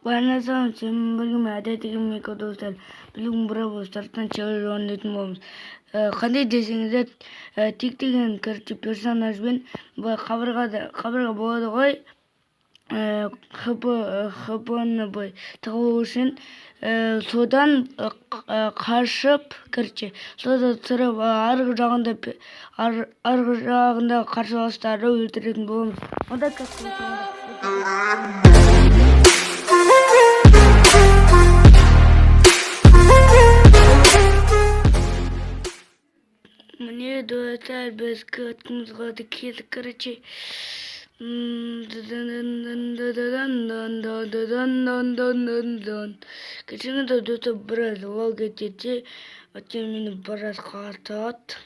Barnasam Simburgum Adatikim Mikodosal, Blum Bravo, certain children on it moms. Khandi descended Tik and Kurti person has been, but Khabraga boy, Hapon boy, Taocean, Sudan, Karshap, Kerche, so the sort of Argand the Karsha star with written bombs. On the Мне до этого без катки згоди кіт короче. Кичине да дото брат лога тете, атем мені брат қартат.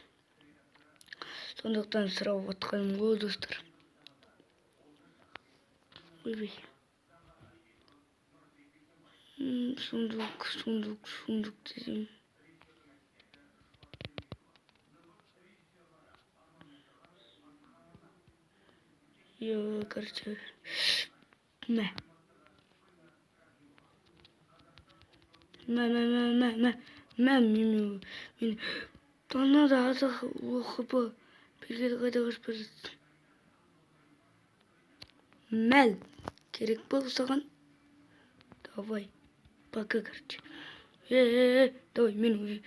Сондықтан сұрап отқаным ғой достар. Ойбай. Сундук десем. Yo, короче, мә, мен тоннада азық оқып бекет қайда қашып барады. Мәл керек бол саған. Давай, пока, короче. Давай, мен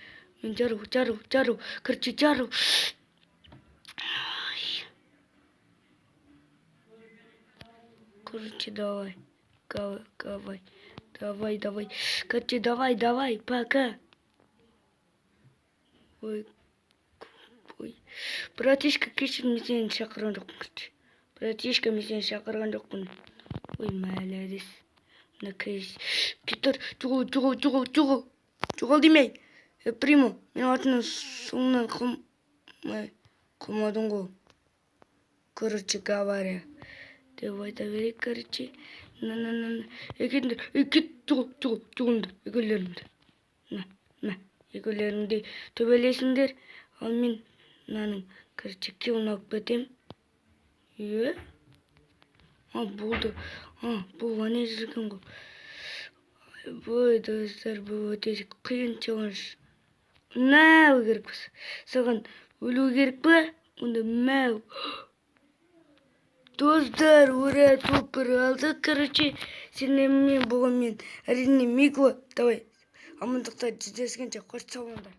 жару, короче, жару. Короче, давай. Короче, давай, пока. Ой. Братишка, кешір мен сені шақырған жоқпын, короче. Братишка, мен сені шақырған жоқпын. Ой, мәләдес. Мына кеш. Кетер, жоғал демей. Примо, мен атының соңынан қылмадың ғой. Короче, говоря. Давай доверек, короче. Кет, жоғалыңдар, екеулеріңді төбелесіңдер. Ал мен мынаның, короче, кеуін алып кетем. Болды. Бұл ане жүрген ғой. Бой, достар, бұл өте қиын чаллендж. Мәу керек біз. Саған өлу керек па? Онда мәу. Достар, ура, топыр алдық, короче. Сенен мен болған мен. Әрине, Мико. Давай. Амандықта жүздескенше қош салыңдар.